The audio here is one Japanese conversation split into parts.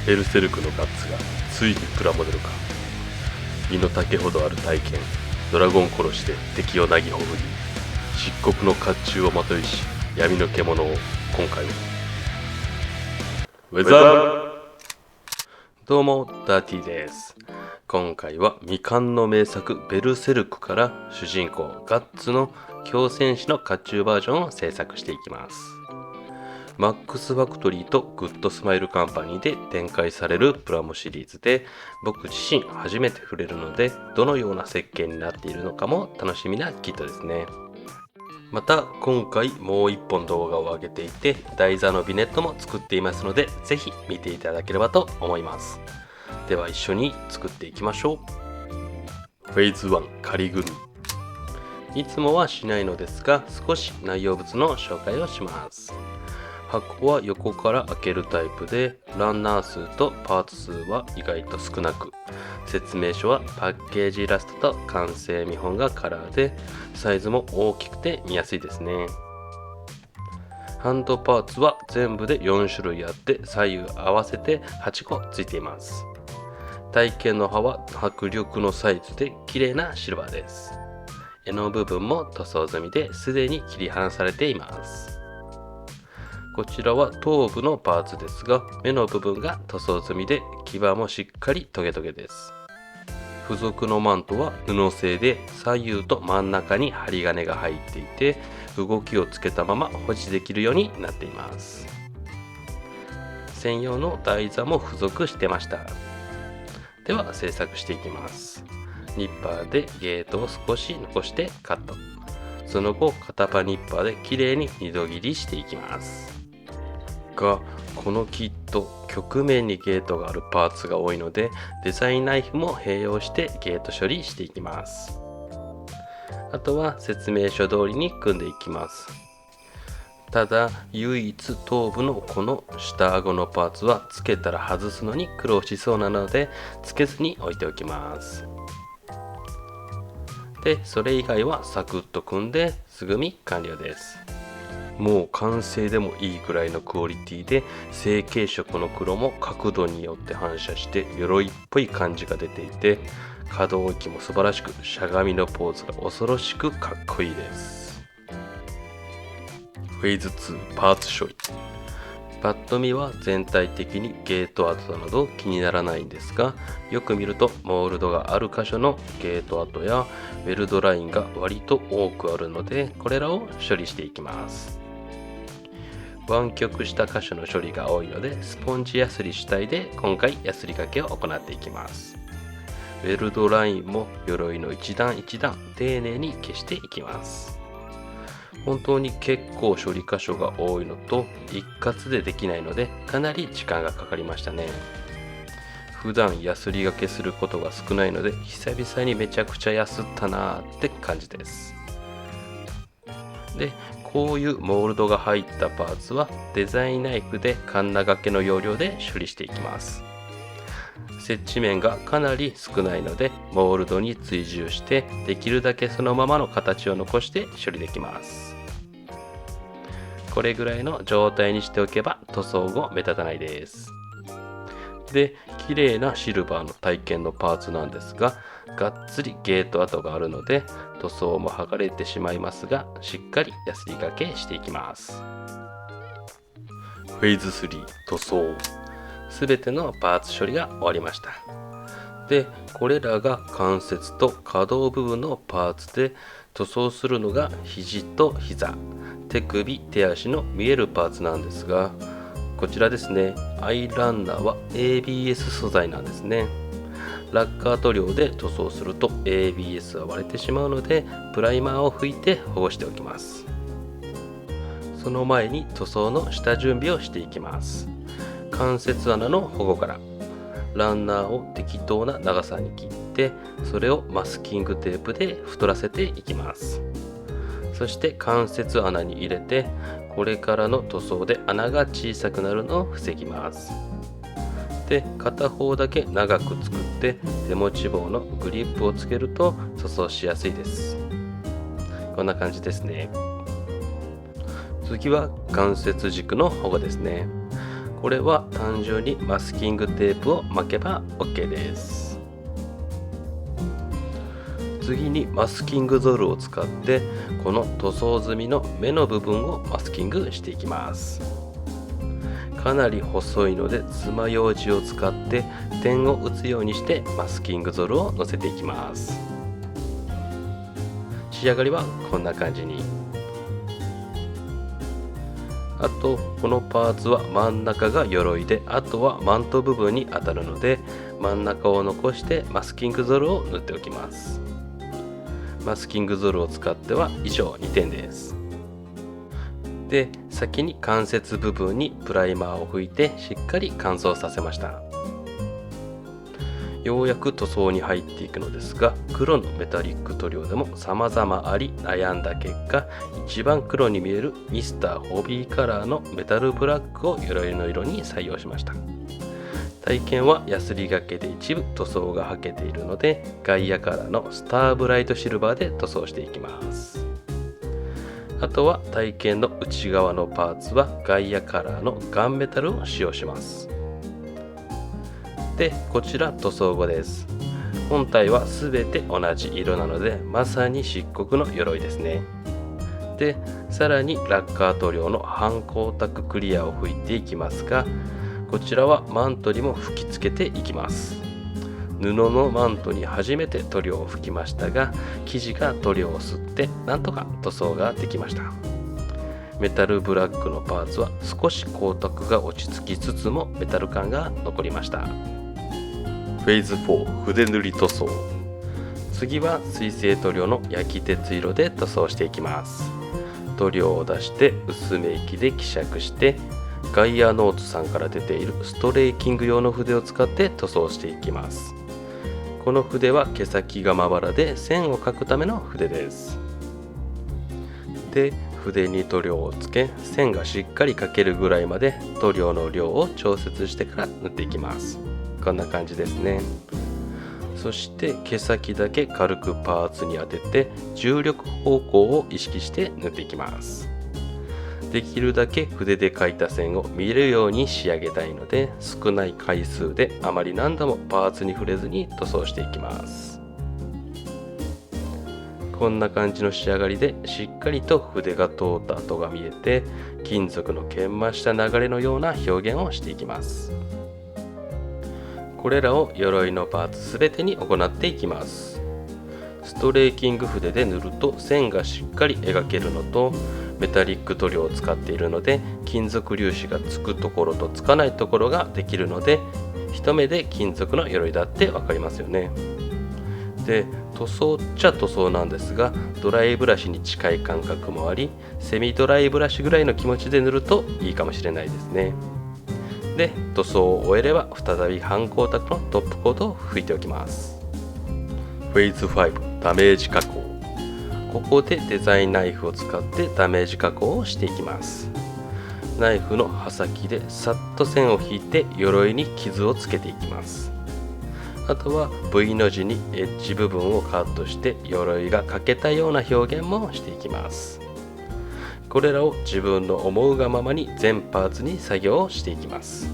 ベルセルクのガッツがついにプラモデル化。身の丈ほどある体験、ドラゴン殺しで敵をなぎほぐり、漆黒の甲冑をまといし闇の獣を今回もウェザー。どうもダーティーです。今回は未完の名作ベルセルクから主人公ガッツの強戦士の甲冑バージョンを制作していきます。マックスファクトリーとグッドスマイルカンパニーで展開されるプラモシリーズで、僕自身初めて触れるので、どのような設計になっているのかも楽しみなキットですね。また今回もう一本動画を上げていて、台座のビネットも作っていますので、ぜひ見ていただければと思います。では一緒に作っていきましょう。フェーズ1仮組み。いつもはしないのですが、少し内容物の紹介をします。箱は横から開けるタイプで、ランナー数とパーツ数は意外と少なく、説明書はパッケージイラストと完成見本がカラーで、サイズも大きくて見やすいですね。ハンドパーツは全部で4種類あって、左右合わせて8個ついています。体験の刃は迫力のサイズで綺麗なシルバーです。柄の部分も塗装済みですでに切り離されています。こちらは頭部のパーツですが、目の部分が塗装済みで牙もしっかりトゲトゲです。付属のマントは布製で左右と真ん中に針金が入っていて、動きをつけたまま保持できるようになっています。専用の台座も付属してました。では製作していきます。ニッパーでゲートを少し残してカット。その後片パニッパーできれいに二度切りしていきます。が、このキット曲面にゲートがあるパーツが多いので、デザインナイフも併用してゲート処理していきます。あとは説明書通りに組んでいきます。ただ唯一頭部のこの下顎のパーツはつけたら外すのに苦労しそうなので、つけずに置いておきます。で、それ以外はサクッと組んで素組み完了です。もう完成でもいいくらいのクオリティで、成型色の黒も角度によって反射して鎧っぽい感じが出ていて、可動域も素晴らしく、しゃがみのポーズが恐ろしくかっこいいです。フェーズ2パーツ処理。パッと見は全体的にゲート跡など気にならないんですが、よく見るとモールドがある箇所のゲート跡やウェルドラインが割と多くあるので、これらを処理していきます。湾曲した箇所の処理が多いので、スポンジヤスリ主体で今回ヤスリ掛けを行っていきます。ウェルドラインも鎧の一段一段丁寧に消していきます。本当に結構処理箇所が多いのと、一括でできないのでかなり時間がかかりましたね。普段ヤスリ掛けすることが少ないので、久々にめちゃくちゃヤスったなーって感じです。で、こういうモールドが入ったパーツはデザインナイフでカンナ掛けの要領で処理していきます。接地面がかなり少ないので、モールドに追従してできるだけそのままの形を残して処理できます。これぐらいの状態にしておけば塗装後目立たないです。で、綺麗なシルバーの体験のパーツなんですが、がっつりゲート跡があるので塗装も剥がれてしまいますが、しっかりヤスリ掛けしていきます。フェーズ3塗装。すべてのパーツ処理が終わりました。で、これらが関節と可動部分のパーツで、塗装するのが肘と膝、手首、手足の見えるパーツなんですが、こちらですね、アイランナーは ABS 素材なんですね。ラッカー塗料で塗装すると ABS は割れてしまうので、プライマーを拭いて保護しておきます。その前に塗装の下準備をしていきます。関節穴の保護から、ランナーを適当な長さに切って、それをマスキングテープで太らせていきます。そして関節穴に入れて、これからの塗装で穴が小さくなるのを防ぎます。で、片方だけ長く作って手持ち棒のグリップをつけると塗装しやすいです。こんな感じですね。次は関節軸の保護ですね。これは単純にマスキングテープを巻けば OK です。次にマスキングゾルを使ってこの塗装済みの目の部分をマスキングしていきます。かなり細いので爪楊枝を使って点を打つようにしてマスキングゾルをのせていきます。仕上がりはこんな感じに。あとこのパーツは真ん中が鎧で、あとはマント部分に当たるので真ん中を残してマスキングゾルを塗っておきます。マスキングゾルを使っては以上2点です。で、先に関節部分にプライマーを拭いてしっかり乾燥させました。ようやく塗装に入っていくのですが、黒のメタリック塗料でも様々あり悩んだ結果、一番黒に見えるミスターホビーカラーのメタルブラックを鎧の色に採用しました。体験はヤスリがけで一部塗装がはけているので、ガイアカラーのスターブライトシルバーで塗装していきます。あとは体験の内側のパーツはガイアカラーのガンメタルを使用します。で、こちら塗装後です。本体は全て同じ色なのでまさに漆黒の鎧ですね。で、さらにラッカー塗料の半光沢クリアを拭いていきますが、こちらはマントにも吹きつけていきます。布のマントに初めて塗料を吹きましたが、生地が塗料を吸ってなんとか塗装ができました。メタルブラックのパーツは少し光沢が落ち着きつつもメタル感が残りました。フェーズ4筆塗り塗装。次は水性塗料の焼き鉄色で塗装していきます。塗料を出して薄め液で希釈して、ガイアノーツさんから出ているストレーキング用の筆を使って塗装していきます。この筆は毛先がまばらで線を描くための筆です。で、筆に塗料をつけ、線がしっかり描けるぐらいまで塗料の量を調節してから塗っていきます。こんな感じですね。そして毛先だけ軽くパーツに当てて重力方向を意識して塗っていきます。できるだけ筆で描いた線を見えるように仕上げたいので、少ない回数であまり何度もパーツに触れずに塗装していきます。こんな感じの仕上がりでしっかりと筆が通った跡が見えて、金属の研磨した流れのような表現をしていきます。これらを鎧のパーツ全てに行っていきます。ストレーキング筆で塗ると線がしっかり描けるのと、メタリック塗料を使っているので金属粒子がつくところとつかないところができるので、一目で金属の鎧だって分かりますよね。で、塗装っちゃ塗装なんですが、ドライブラシに近い感覚もあり、セミドライブラシぐらいの気持ちで塗るといいかもしれないですね。で、塗装を終えれば再び半光沢のトップコートを拭いておきます。フェーズ5ダメージ加工。ここでデザインナイフを使ってダメージ加工をしていきます。ナイフの刃先でさっと線を引いて鎧に傷をつけていきます。あとは V の字にエッジ部分をカットして鎧が欠けたような表現もしていきます。これらを自分の思うがままに全パーツに作業をしていきます。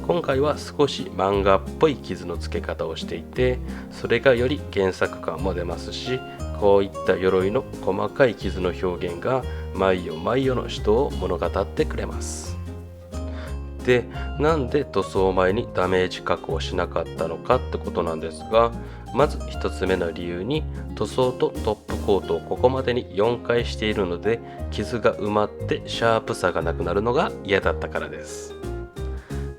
今回は少し漫画っぽい傷の付け方をしていて、それがより原作感も出ますし、こういった鎧の細かい傷の表現が毎夜毎夜の人を物語ってくれます。で、なんで塗装前にダメージ加工しなかったのかってことなんですが、まず1つ目の理由に、塗装とトップコートをここまでに4回しているので傷が埋まってシャープさがなくなるのが嫌だったからです。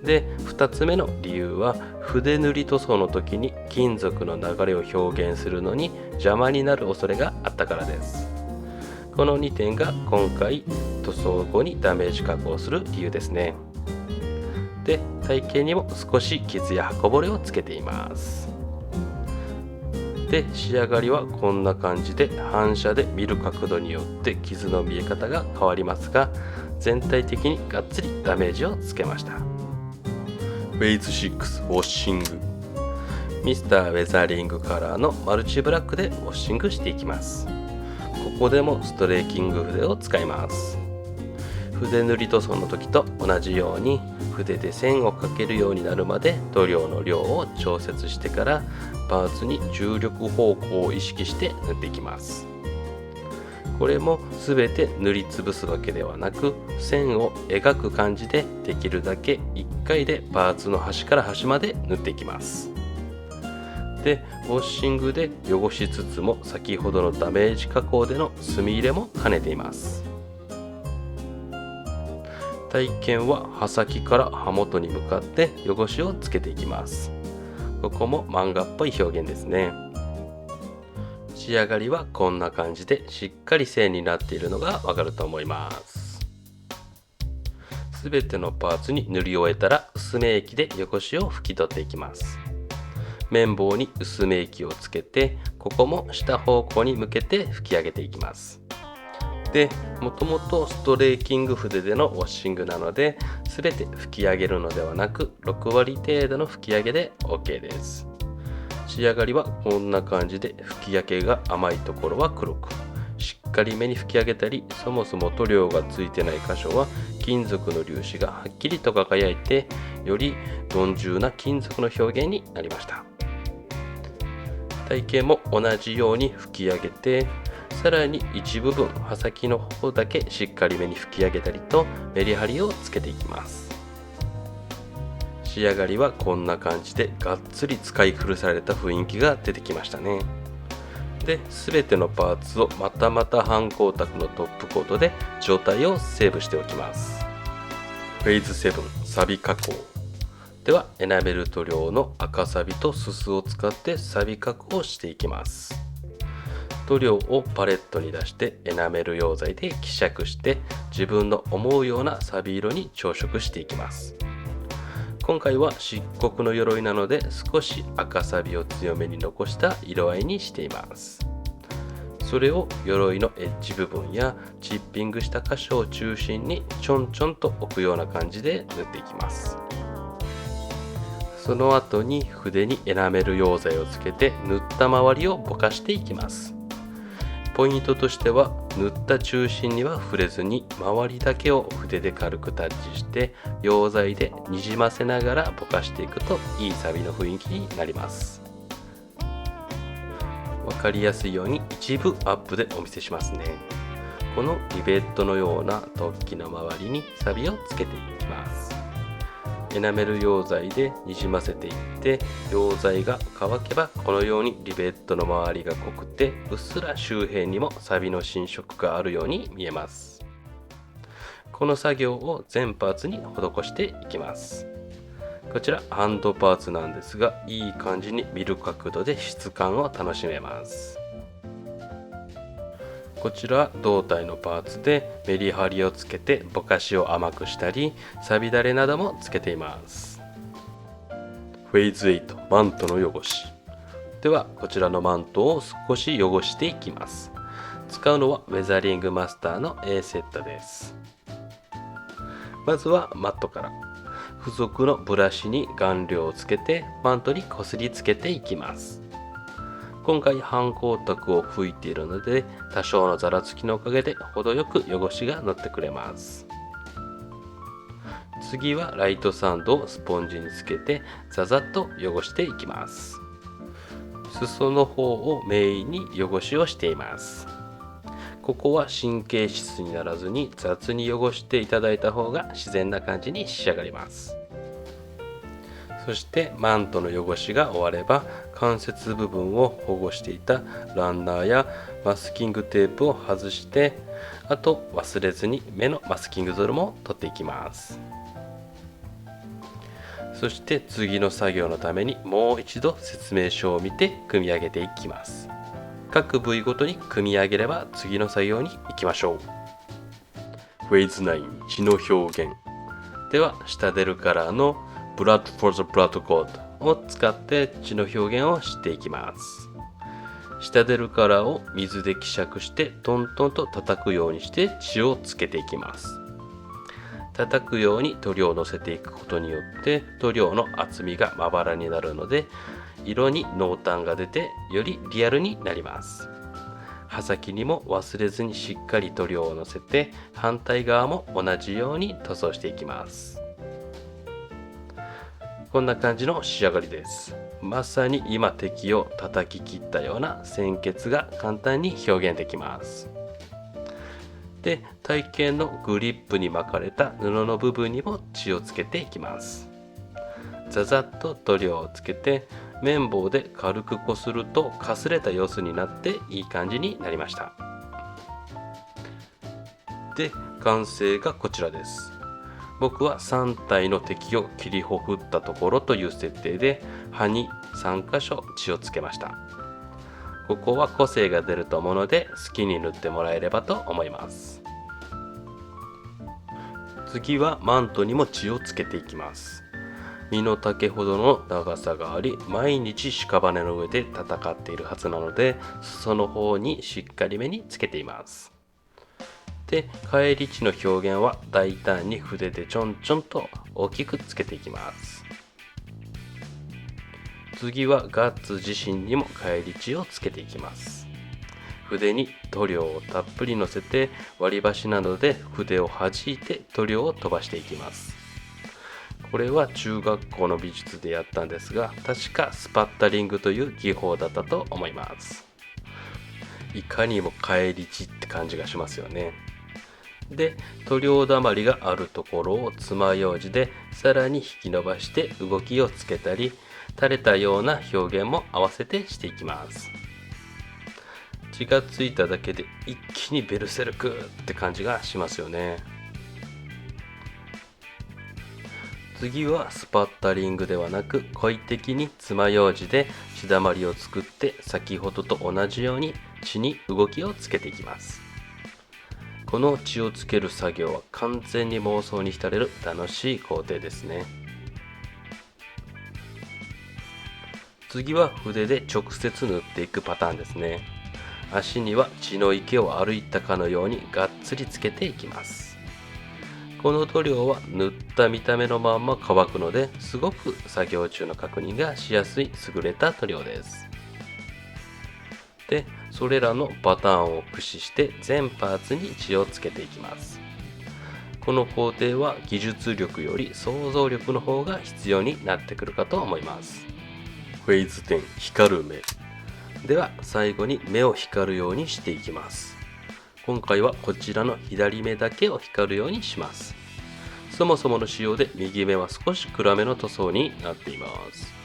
で、2つ目の理由は筆塗り塗装の時に金属の流れを表現するのに邪魔になる恐れがあったからです。この2点が今回塗装後にダメージ加工する理由ですね。で、体型にも少し傷や刃こぼれをつけています。で、仕上がりはこんな感じで反射で見る角度によって傷の見え方が変わりますが、全体的にがっつりダメージをつけました。フェーズ6ウォッシング。ミスターウェザリングカラーのマルチブラックでウォッシングしていきます。ここでもストレーキング筆を使います。筆塗り塗装の時と同じように筆で線をかけるようになるまで塗料の量を調節してからパーツに重力方向を意識して塗っていきます。これも全て塗りつぶすわけではなく、線を描く感じでできるだけ1回でパーツの端から端まで塗っていきます。で、ウォッシングで汚しつつも先ほどのダメージ加工での墨入れも兼ねています。体験は刃先から刃元に向かって汚しをつけていきます。ここも漫画っぽい表現ですね。仕上がりはこんな感じでしっかり線になっているのがわかると思います。すべてのパーツに塗り終えたら薄め液で汚しを拭き取っていきます。綿棒に薄め液をつけて、ここも下方向に向けて拭き上げていきます。で、もともとストレーキング筆でのウォッシングなので、全て拭き上げるのではなく6割程度の拭き上げで OK です。仕上がりはこんな感じで、拭き焼けが甘いところは黒く、しっかりめに拭き上げたり、そもそも塗料がついてない箇所は金属の粒子がはっきりと輝いて、より鈍重な金属の表現になりました。体型も同じように拭き上げて、さらに一部分刃先の方だけしっかりめに拭き上げたりとメリハリをつけていきます。仕上がりはこんな感じでがっつり使い古された雰囲気が出てきましたね。で、全てのパーツをまた半光沢のトップコートで状態をセーブしておきます。フェーズ7サビ加工では、エナメル塗料の赤サビとすすを使ってサビ加工をしていきます。塗料をパレットに出してエナメル溶剤で希釈して自分の思うようなサビ色に調色していきます。今回は漆黒の鎧なので少し赤サビを強めに残した色合いにしています。それを鎧のエッジ部分やチッピングした箇所を中心にちょんちょんと置くような感じで塗っていきます。その後に筆にエナメル溶剤をつけて塗った周りをぼかしていきます。ポイントとしては、塗った中心には触れずに周りだけを筆で軽くタッチして溶剤でにじませながらぼかしていくといいサビの雰囲気になります。わかりやすいように一部アップでお見せしますね。このリベットのような突起の周りにサビをつけていきます。エナメル溶剤でにじませていって、溶剤が乾けばこのようにリベットの周りが濃くてうっすら周辺にもサビの侵食があるように見えます。この作業を全パーツに施していきます。こちらハンドパーツなんですが、いい感じに見る角度で質感を楽しめます。こちらは胴体のパーツでメリハリをつけてぼかしを甘くしたり、サビだれなどもつけています。フェーズ8マントの汚しでは、こちらのマントを少し汚していきます。使うのはウェザリングマスターの A セットです。まずはマットから、付属のブラシに顔料をつけてマントにこすりつけていきます。今回反光沢を吹いているので、多少のざらつきのおかげで程よく汚しが乗ってくれます。次はライトサンドをスポンジにつけてザザッと汚していきます。裾の方をメインに汚しをしています。ここは神経質にならずに雑に汚していただいた方が自然な感じに仕上がります。そしてマントの汚しが終われば、関節部分を保護していたランナーやマスキングテープを外して、あと忘れずに目のマスキングゾルも取っていきます。そして次の作業のためにもう一度説明書を見て組み上げていきます。各部位ごとに組み上げれば次の作業に行きましょう。フェーズ9血の表現では、シタデルカラーのBlood for the Blood God を使って血の表現をしていきます。シタデルカラーを水で希釈してトントンと叩くようにして血をつけていきます。叩くように塗料をのせていくことによって塗料の厚みがまばらになるので、色に濃淡が出てよりリアルになります。刃先にも忘れずにしっかり塗料をのせて、反対側も同じように塗装していきます。こんな感じの仕上がりです。まさに今敵を叩き切ったような鮮血が簡単に表現できます。で、体型のグリップに巻かれた布の部分にも血をつけていきます。ザザッと塗料をつけて綿棒で軽くこするとかすれた様子になっていい感じになりました。で、完成がこちらです。僕は3体の敵を切りほふったところという設定で刃に3箇所血をつけました。ここは個性が出ると思うので好きに塗ってもらえればと思います。次はマントにも血をつけていきます。身の丈ほどの長さがあり、毎日屍の上で戦っているはずなので裾の方にしっかりめにつけています。で、返り血の表現は大胆に筆でちょんちょんと大きくつけていきます。次はガッツ自身にも返り血をつけていきます。筆に塗料をたっぷりのせて割り箸などで筆を弾いて塗料を飛ばしていきます。これは中学校の美術でやったんですが、確かスパッタリングという技法だったと思います。いかにも返り血って感じがしますよね。で、塗料だまりがあるところを爪楊枝でさらに引き伸ばして動きをつけたり、垂れたような表現も合わせてしていきます。血がついただけで一気にベルセルクって感じがしますよね。次はスパッタリングではなく故意的に爪楊枝で血だまりを作って先ほどと同じように血に動きをつけていきます。この血をつける作業は完全に妄想に浸れる楽しい工程ですね。次は筆で直接塗っていくパターンですね。足には血の池を歩いたかのようにがっつりつけていきます。この塗料は塗った見た目のまんま乾くのですごく作業中の確認がしやすい優れた塗料です。で、それらのパターンを駆使して全パーツに血をつけていきます。この工程は技術力より想像力の方が必要になってくるかと思います。フェーズ10、光る目。では最後に目を光るようにしていきます。今回はこちらの左目だけを光るようにします。そもそもの仕様で右目は少し暗めの塗装になっています。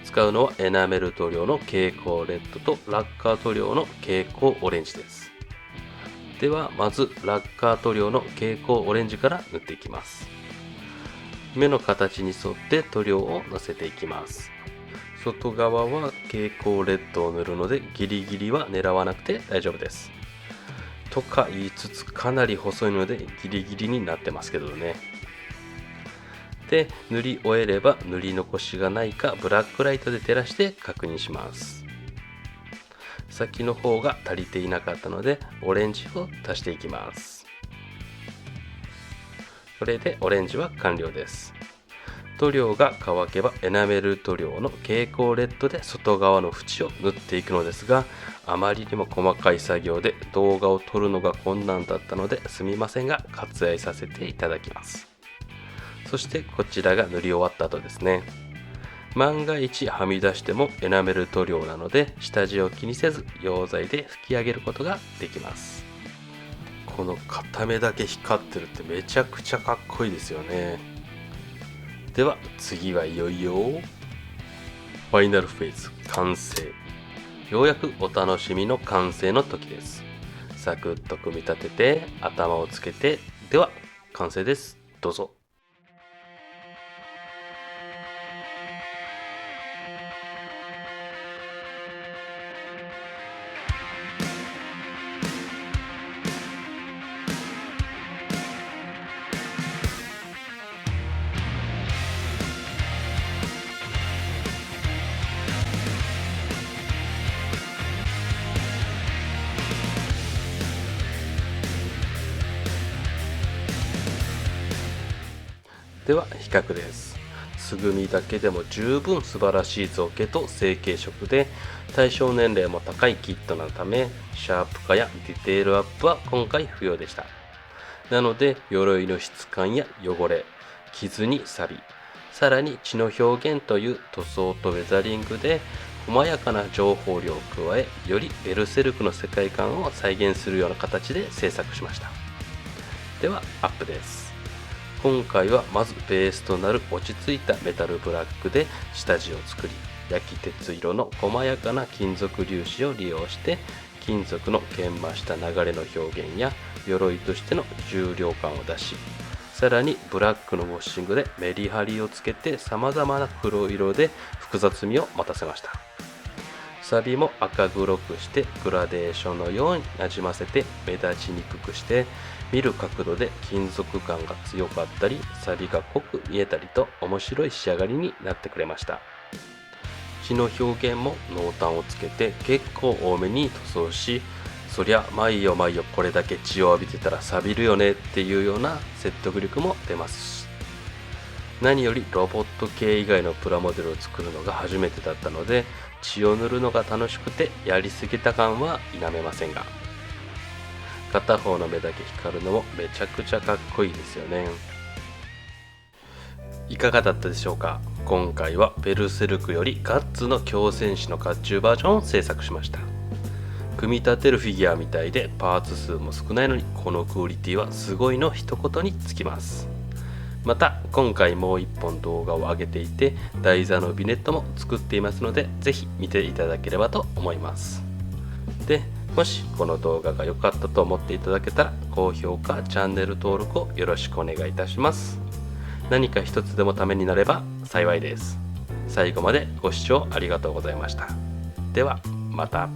使うのはエナメル塗料の蛍光レッドとラッカー塗料の蛍光オレンジです。ではまずラッカー塗料の蛍光オレンジから塗っていきます。目の形に沿って塗料をのせていきます。外側は蛍光レッドを塗るのでギリギリは狙わなくて大丈夫です。とか言いつつかなり細いのでギリギリになってますけどね。で、塗り終えれば塗り残しがないかブラックライトで照らして確認します。先の方が足りていなかったのでオレンジを足していきます。これでオレンジは完了です。塗料が乾けばエナメル塗料の蛍光レッドで外側の縁を塗っていくのですが、あまりにも細かい作業で動画を撮るのが困難だったのですみませんが割愛させていただきます。そしてこちらが塗り終わった後ですね。万が一はみ出してもエナメル塗料なので下地を気にせず溶剤で拭き上げることができます。この片目だけ光ってるってめちゃくちゃかっこいいですよね。では次はいよいよファイナルフェーズ完成。ようやくお楽しみの完成の時です。サクッと組み立てて頭をつけて、では完成です。どうぞ。では比較です。素組みだけでも十分素晴らしい造形と成型色で、対象年齢も高いキットなためシャープ化やディテールアップは今回不要でした。なので鎧の質感や汚れ、傷に錆、さらに血の表現という塗装とウェザリングで細やかな情報量を加え、よりベルセルクの世界観を再現するような形で制作しました。ではアップです。今回はまずベースとなる落ち着いたメタルブラックで下地を作り、焼き鉄色の細やかな金属粒子を利用して金属の研磨した流れの表現や鎧としての重量感を出し、さらにブラックのウォッシングでメリハリをつけて様々な黒色で複雑味を持たせました。サビも赤黒くしてグラデーションのようになじませて目立ちにくくして、見る角度で金属感が強かったりサビが濃く見えたりと面白い仕上がりになってくれました。血の表現も濃淡をつけて結構多めに塗装し、そりゃ毎夜毎夜これだけ血を浴びてたら錆びるよねっていうような説得力も出ますし、何よりロボット系以外のプラモデルを作るのが初めてだったので、血を塗るのが楽しくてやりすぎた感は否めませんが、片方の目だけ光るのもめちゃくちゃかっこいいですよね。いかがだったでしょうか。今回はベルセルクよりガッツの強戦士の甲冑バージョンを制作しました。組み立てるフィギュアみたいでパーツ数も少ないのにこのクオリティはすごいの一言につきます。また今回もう一本動画を上げていて台座のビネットも作っていますので、ぜひ見ていただければと思います。で、もしこの動画が良かったと思っていただけたら高評価、チャンネル登録をよろしくお願いいたします。何か一つでもためになれば幸いです。最後までご視聴ありがとうございました。ではまた。